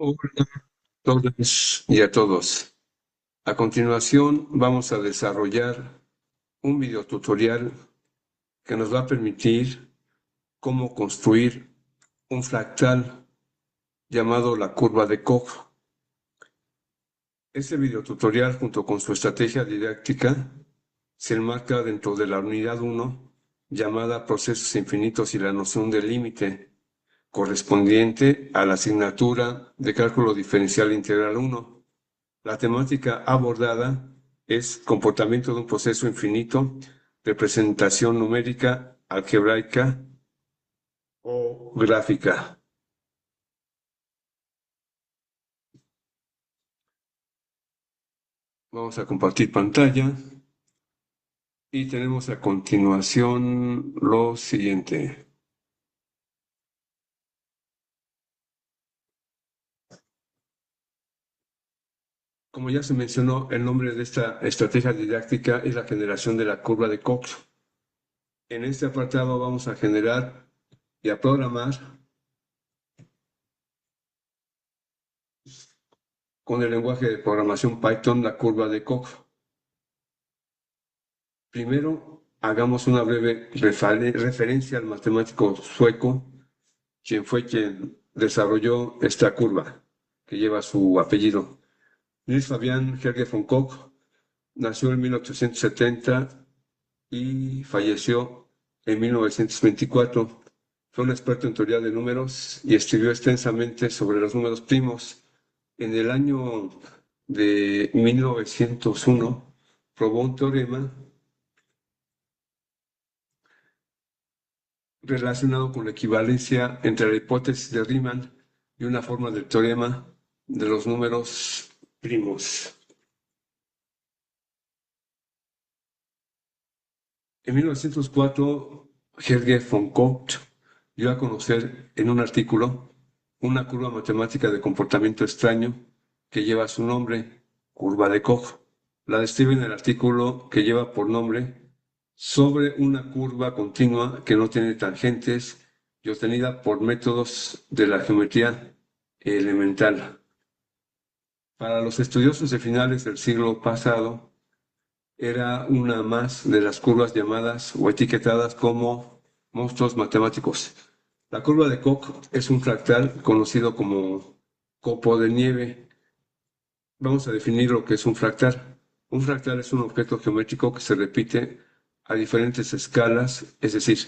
Hola a todas y a todos. A continuación vamos a desarrollar un video tutorial que nos va a permitir cómo construir un fractal llamado la curva de Koch. Este video tutorial, junto con su estrategia didáctica, se enmarca dentro de la unidad 1 llamada procesos infinitos y la noción del límite, correspondiente a la asignatura de cálculo diferencial integral 1. La temática abordada es comportamiento de un proceso infinito, representación numérica, algebraica o gráfica. Vamos a compartir pantalla y tenemos a continuación lo siguiente. Como ya se mencionó, el nombre de esta estrategia didáctica es la generación de la curva de Koch. En este apartado vamos a generar y a programar con el lenguaje de programación Python la curva de Koch. Primero, hagamos una breve referencia al matemático sueco, quien desarrolló esta curva, que lleva su apellido. Niels Fabian Helge von Koch nació en 1870 y falleció en 1924. Fue un experto en teoría de números y escribió extensamente sobre los números primos. En el año de 1901 probó un teorema relacionado con la equivalencia entre la hipótesis de Riemann y una forma del teorema de los números primos. En 1904, Helge von Koch dio a conocer en un artículo una curva matemática de comportamiento extraño que lleva su nombre, curva de Koch. La describe en el artículo que lleva por nombre sobre una curva continua que no tiene tangentes y obtenida por métodos de la geometría elemental. Para los estudiosos de finales del siglo pasado, era una más de las curvas llamadas o etiquetadas como monstruos matemáticos. La curva de Koch es un fractal conocido como copo de nieve. Vamos a definir lo que es un fractal. Un fractal es un objeto geométrico que se repite a diferentes escalas, es decir,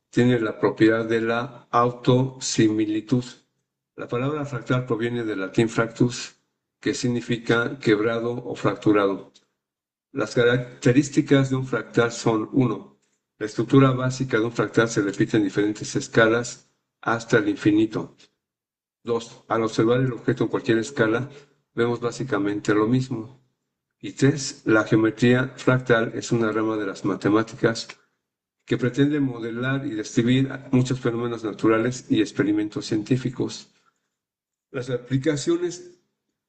tiene la propiedad de la autosimilitud. La palabra fractal proviene del latín fractus, que significa quebrado o fracturado. Las características de un fractal son: 1. La estructura básica de un fractal se repite en diferentes escalas hasta el infinito. 2. Al observar el objeto en cualquier escala, vemos básicamente lo mismo. Y 3. La geometría fractal es una rama de las matemáticas que pretende modelar y describir muchos fenómenos naturales y experimentos científicos. Las aplicaciones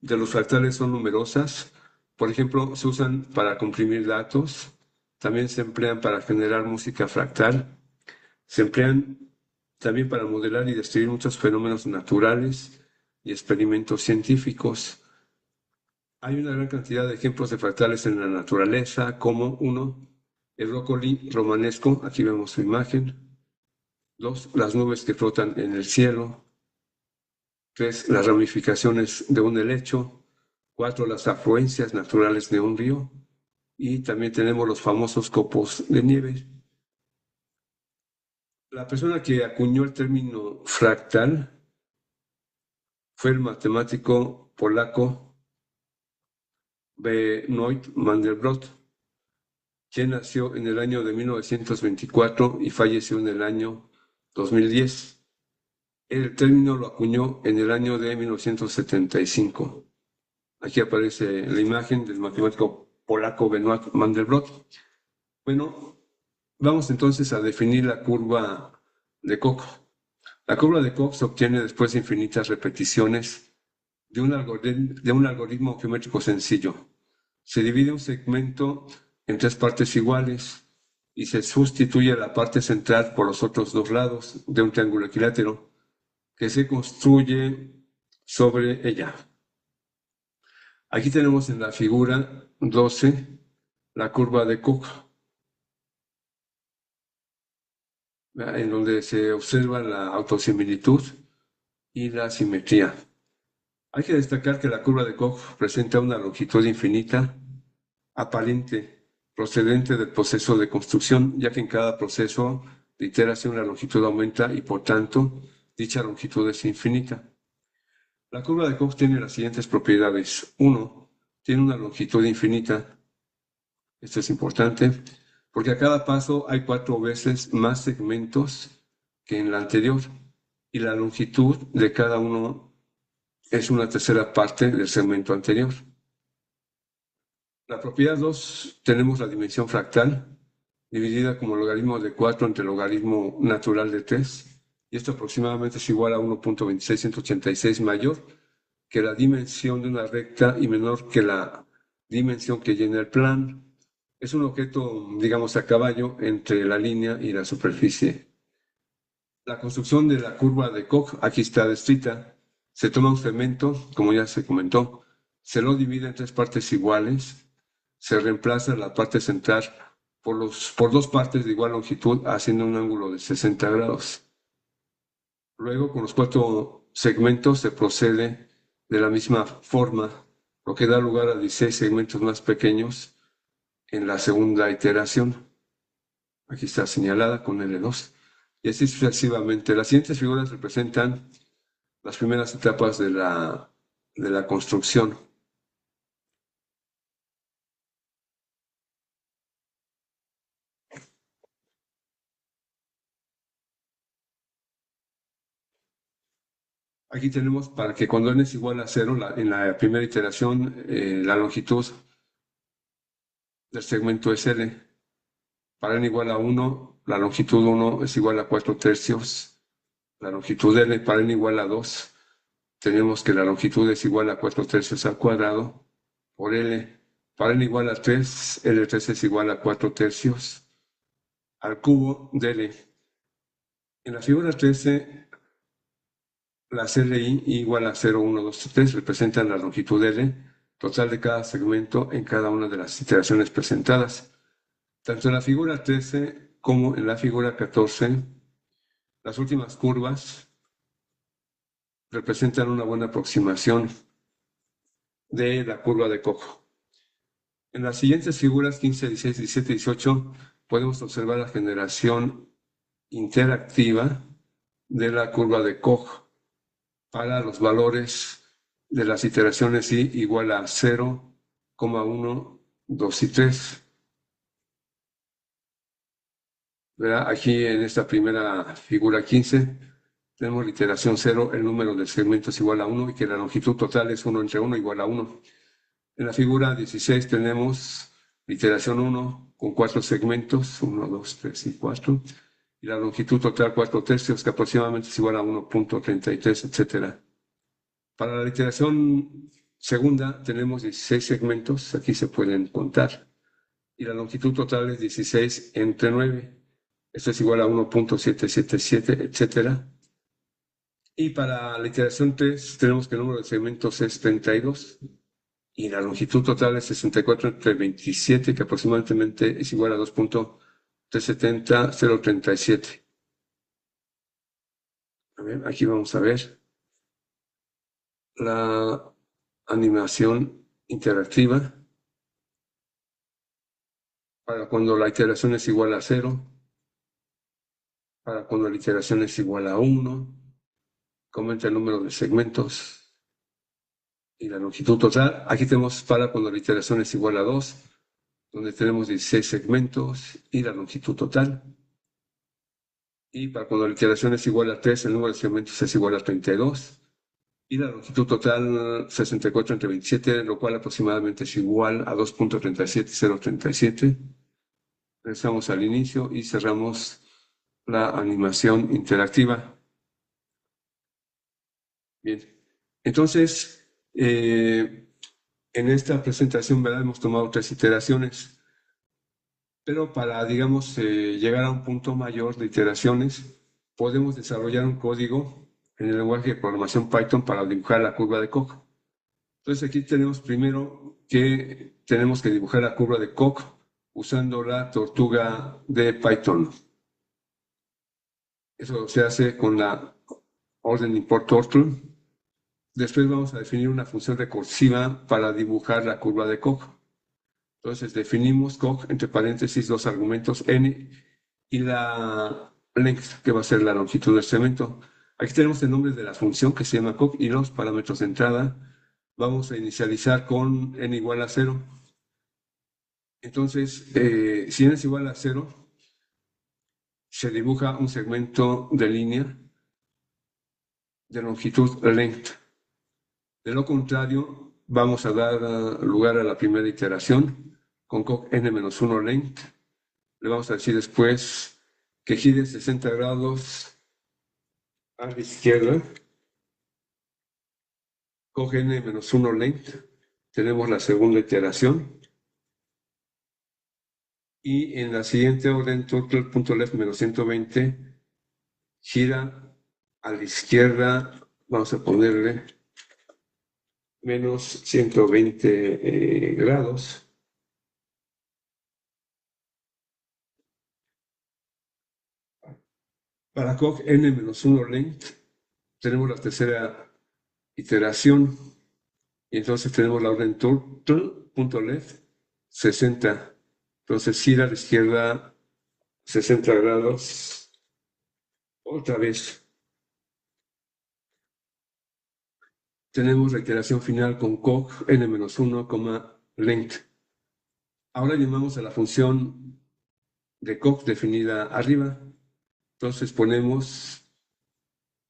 de los fractales son numerosas. Por ejemplo, se usan para comprimir datos, también se emplean para generar música fractal, se emplean también para modelar y describir muchos fenómenos naturales y experimentos científicos. Hay una gran cantidad de ejemplos de fractales en la naturaleza, como 1, el brócoli romanesco, aquí vemos su imagen; 2, las nubes que flotan en el cielo; 3, las ramificaciones de un helecho; 4, las afluencias naturales de un río; y también tenemos los famosos copos de nieve. La persona que acuñó el término fractal fue el matemático polaco Benoit Mandelbrot, quien nació en el año de 1924 y falleció en el año 2010. El término lo acuñó en el año de 1975. Aquí aparece la imagen del matemático polaco Benoit Mandelbrot. Bueno, vamos entonces a definir la curva de Koch. La curva de Koch se obtiene después de infinitas repeticiones de un algoritmo geométrico sencillo. Se divide un segmento en tres partes iguales y se sustituye la parte central por los otros dos lados de un triángulo equilátero, que se construye sobre ella. Aquí tenemos en la figura 12 la curva de Koch, en donde se observa la autosimilitud y la simetría. Hay que destacar que la curva de Koch presenta una longitud infinita aparente procedente del proceso de construcción, ya que en cada proceso de iteración la longitud aumenta y por tanto dicha longitud es infinita. La curva de Koch tiene las siguientes propiedades. 1. Tiene una longitud infinita. Esto es importante porque a cada paso hay 4 veces más segmentos que en la anterior y la longitud de cada uno es una tercera parte del segmento anterior. La propiedad 2, tenemos la dimensión fractal, dividida como logaritmo de 4 entre logaritmo natural de 3, y esto aproximadamente es igual a 1.26186 mayor que la dimensión de una recta y menor que la dimensión que llena el plano. Es un objeto, digamos, a caballo entre la línea y la superficie. La construcción de la curva de Koch, aquí está descrita. Se toma un segmento, como ya se comentó, se lo divide en 3 partes iguales, se reemplaza la parte central por 2 partes de igual longitud, haciendo un ángulo de 60 grados. Luego, con los 4 segmentos se procede de la misma forma, lo que da lugar a 16 segmentos más pequeños en la segunda iteración. Aquí está señalada con L2. Y así sucesivamente. Las siguientes figuras representan las primeras etapas de la construcción. Aquí tenemos para que cuando n es igual a 0, en la primera iteración, la longitud del segmento es L. Para n igual a 1, la longitud 1 es igual a 4 tercios. La longitud L para n igual a 2, tenemos que la longitud es igual a 4 tercios al cuadrado por L. Para n igual a 3, L3 es igual a 4 tercios al cubo de L. En la figura 13, las LI igual a 0, 1, 2, 3 representan la longitud L total de cada segmento en cada una de las iteraciones presentadas. Tanto en la figura 13 como en la figura 14, las últimas curvas representan una buena aproximación de la curva de Koch. En las siguientes figuras 15, 16, 17 y 18 podemos observar la generación interactiva de la curva de Koch para los valores de las iteraciones i igual a 0, 1, 2 y 3. ¿Verdad? Aquí en esta primera figura 15 tenemos la iteración 0, el número de segmentos igual a 1 y que la longitud total es 1 entre 1 igual a 1. En la figura 16 tenemos la iteración 1 con 4 segmentos, 1, 2, 3 y 4, y la longitud total 4 tercios que aproximadamente es igual a 1.33, etc. Para la iteración segunda tenemos 16 segmentos, aquí se pueden contar, y la longitud total es 16 entre 9. Esto es igual a 1.777, etc. Y para la iteración 3 tenemos que el número de segmentos es 32 y la longitud total es 64 entre 27, que aproximadamente es igual a 2.370, 037. A ver, aquí vamos a ver la animación interactiva para cuando la iteración es igual a 0, para cuando la iteración es igual a 1, aumenta el número de segmentos y la longitud total. Aquí tenemos para cuando la iteración es igual a 2, donde tenemos 16 segmentos y la longitud total. Y para cuando la iteración es igual a 3, el número de segmentos es igual a 32. Y la longitud total 64 entre 27, lo cual aproximadamente es igual a 2.37037. Regresamos al inicio y cerramos la animación interactiva. Bien, entonces, en esta presentación, ¿verdad? Hemos tomado 3 iteraciones, pero para, digamos, llegar a un punto mayor de iteraciones, podemos desarrollar un código en el lenguaje de programación Python para dibujar la curva de Koch. Entonces aquí tenemos primero que tenemos que dibujar la curva de Koch usando la tortuga de Python. Eso se hace con la orden import turtle. Después vamos a definir una función recursiva para dibujar la curva de Koch. Entonces definimos Koch entre paréntesis dos argumentos n y la length, que va a ser la longitud del segmento. Aquí tenemos el nombre de la función que se llama Koch y los parámetros de entrada. Vamos a inicializar con n igual a 0. Entonces, si n es igual a 0, se dibuja un segmento de línea de longitud length. De lo contrario, vamos a dar lugar a la primera iteración con Koch n-1 length. Le vamos a decir después que gire 60 grados a la izquierda. Koch n-1 length. Tenemos la segunda iteración. Y en la siguiente orden, turtle.left menos 120 gira a la izquierda. Vamos a ponerle menos 120 grados. Para Koch n-1 length tenemos la tercera iteración y entonces tenemos la orden turtle.left 60. Entonces gira a la izquierda 60 grados otra vez. Tenemos la iteración final con Koch n-1, length. Ahora llamamos a la función de Koch definida arriba. Entonces ponemos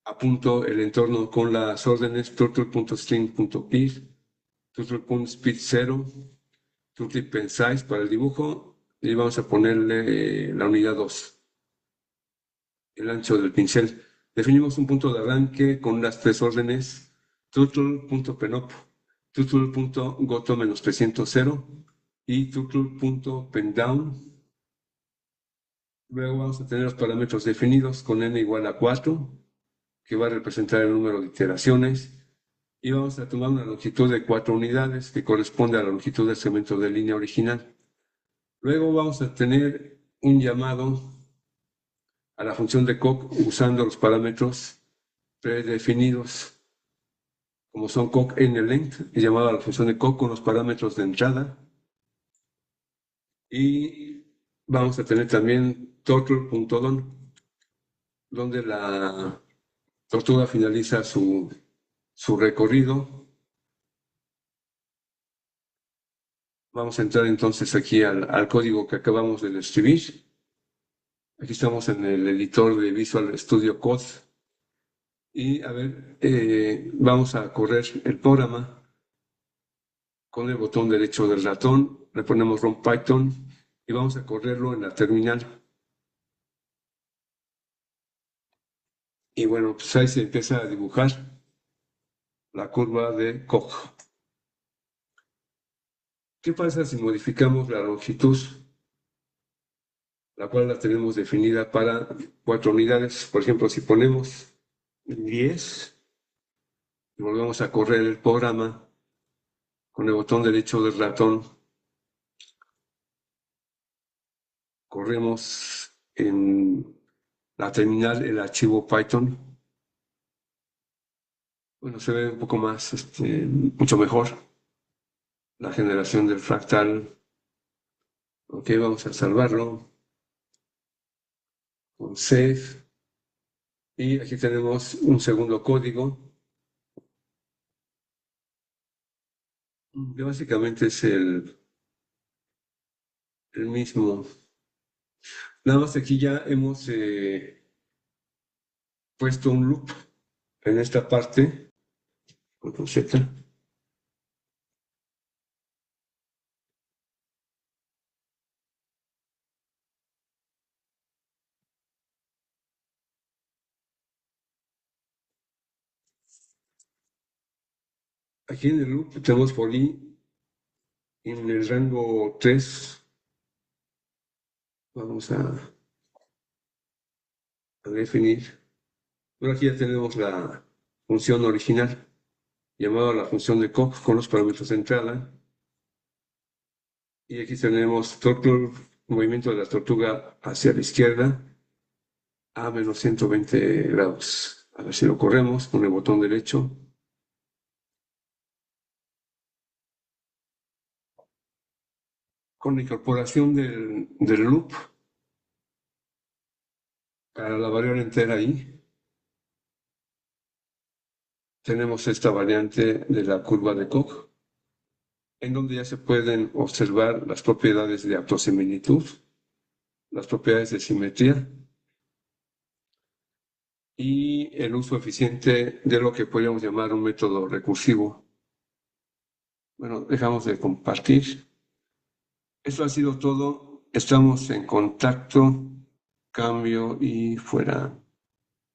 a punto el entorno con las órdenes turtle.string.speed, turtle.speed 0, turtle.size para el dibujo y vamos a ponerle la unidad 2, el ancho del pincel. Definimos un punto de arranque con las tres órdenes turtle.penop, turtle.goto-300 y turtle.pendown. Luego vamos a tener los parámetros definidos con n igual a 4, que va a representar el número de iteraciones, y vamos a tomar una longitud de 4 unidades que corresponde a la longitud del segmento de línea original. Luego vamos a tener un llamado a la función de Koch usando los parámetros predefinidos, como son Koch n-length, y llamado a la función de Koch con los parámetros de entrada. Y vamos a tener también turtle.done, donde la tortuga finaliza su recorrido. Vamos a entrar entonces aquí al código que acabamos de escribir. Aquí estamos en el editor de Visual Studio Code. Y a ver, vamos a correr el programa con el botón derecho del ratón. Le ponemos Run Python y vamos a correrlo en la terminal. Y bueno, pues ahí se empieza a dibujar la curva de Koch. ¿Qué pasa si modificamos la longitud, la cual la tenemos definida para 4 unidades? Por ejemplo, si ponemos 10 y volvemos a correr el programa con el botón derecho del ratón, corremos en la terminal el archivo Python. Bueno, se ve un poco más, mucho mejor la generación del fractal. Ok, vamos a salvarlo con save. Y aquí tenemos un segundo código, que básicamente es el mismo. Nada más aquí ya hemos puesto un loop en esta parte, con Z. Aquí en el loop tenemos for i en el rango 3. Vamos a definir Ahora aquí ya tenemos la función original, llamada la función de Koch con los parámetros de entrada. Y aquí tenemos movimiento de la tortuga hacia la izquierda a menos 120 grados. A ver si lo corremos con el botón derecho. Con la incorporación del loop para la variable entera ahí, tenemos esta variante de la curva de Koch, en donde ya se pueden observar las propiedades de autosimilitud, las propiedades de simetría y el uso eficiente de lo que podríamos llamar un método recursivo. Bueno, dejamos de compartir. Eso ha sido todo. Estamos en contacto. Cambio y fuera.